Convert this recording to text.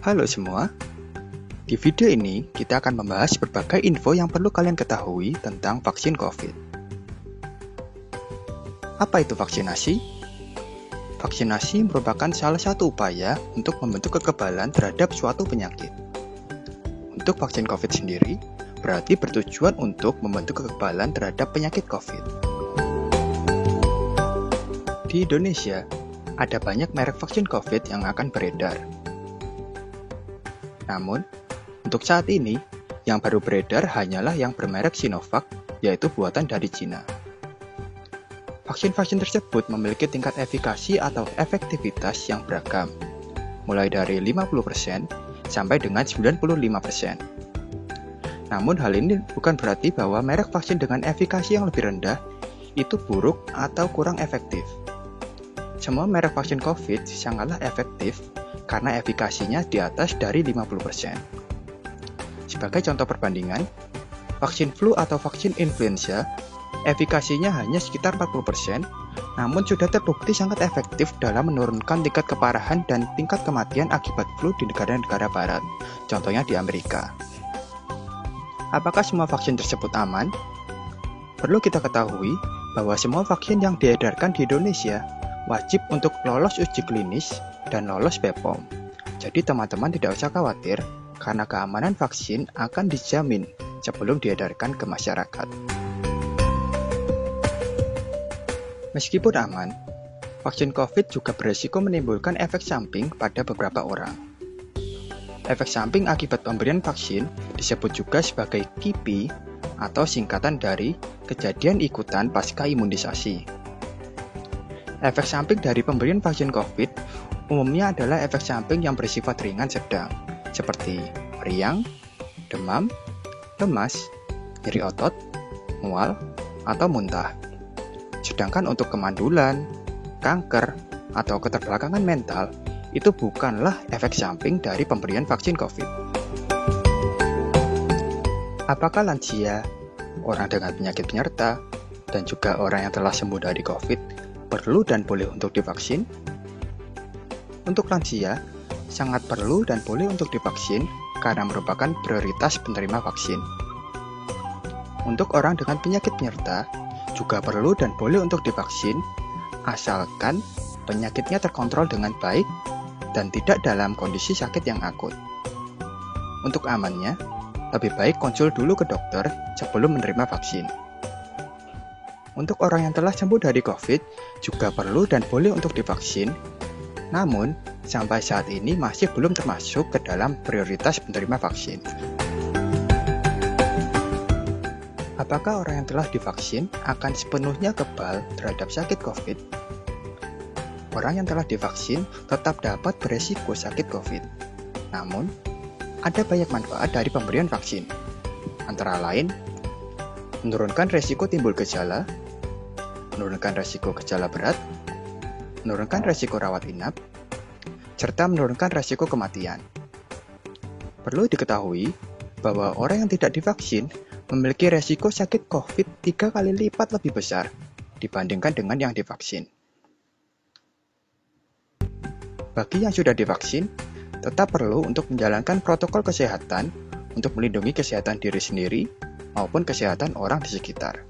Halo semua, di video ini kita akan membahas berbagai info yang perlu kalian ketahui tentang vaksin COVID. Apa itu vaksinasi? Vaksinasi merupakan salah satu upaya untuk membentuk kekebalan terhadap suatu penyakit. Untuk vaksin COVID sendiri, berarti bertujuan untuk membentuk kekebalan terhadap penyakit COVID. Di Indonesia, ada banyak merek vaksin COVID yang akan beredar. Namun, untuk saat ini, yang baru beredar hanyalah yang bermerek Sinovac, yaitu buatan dari Cina. Vaksin-vaksin tersebut memiliki tingkat efikasi atau efektivitas yang beragam, mulai dari 50% sampai dengan 95%. Namun hal ini bukan berarti bahwa merek vaksin dengan efikasi yang lebih rendah itu buruk atau kurang efektif. Semua merek vaksin COVID sangatlah efektif karena efikasinya di atas dari 50%. Sebagai contoh perbandingan, vaksin flu atau vaksin influenza, efikasinya hanya sekitar 40%, namun sudah terbukti sangat efektif dalam menurunkan tingkat keparahan dan tingkat kematian akibat flu di negara-negara barat, contohnya di Amerika. Apakah semua vaksin tersebut aman? Perlu kita ketahui bahwa semua vaksin yang diedarkan di Indonesia wajib untuk lolos uji klinis dan lolos BPOM. Jadi teman-teman tidak usah khawatir karena keamanan vaksin akan dijamin sebelum diedarkan ke masyarakat. Meskipun aman, vaksin COVID juga berisiko menimbulkan efek samping pada beberapa orang. Efek samping akibat pemberian vaksin disebut juga sebagai KIPI atau singkatan dari kejadian ikutan pasca imunisasi. Efek samping dari pemberian vaksin COVID umumnya adalah efek samping yang bersifat ringan sedang, seperti meriang, demam, lemas, nyeri otot, mual, atau muntah. Sedangkan untuk kemandulan, kanker, atau keterbelakangan mental, itu bukanlah efek samping dari pemberian vaksin COVID. Apakah lansia, orang dengan penyakit penyerta, dan juga orang yang telah sembuh dari COVID perlu dan boleh untuk divaksin? Untuk lansia, sangat perlu dan boleh untuk divaksin karena merupakan prioritas penerima vaksin. Untuk orang dengan penyakit penyerta, juga perlu dan boleh untuk divaksin, asalkan penyakitnya terkontrol dengan baik dan tidak dalam kondisi sakit yang akut. Untuk amannya, lebih baik konsul dulu ke dokter sebelum menerima vaksin. Untuk orang yang telah sembuh dari COVID, juga perlu dan boleh untuk divaksin, namun sampai saat ini masih belum termasuk ke dalam prioritas penerima vaksin. Apakah orang yang telah divaksin akan sepenuhnya kebal terhadap sakit COVID? Orang yang telah divaksin tetap dapat beresiko sakit COVID. Namun, ada banyak manfaat dari pemberian vaksin. Antara lain, menurunkan resiko timbul gejala, menurunkan resiko gejala berat, menurunkan resiko rawat inap, serta menurunkan resiko kematian. Perlu diketahui bahwa orang yang tidak divaksin memiliki resiko sakit COVID 3 kali lipat lebih besar dibandingkan dengan yang divaksin. Bagi yang sudah divaksin, tetap perlu untuk menjalankan protokol kesehatan untuk melindungi kesehatan diri sendiri maupun kesehatan orang di sekitar.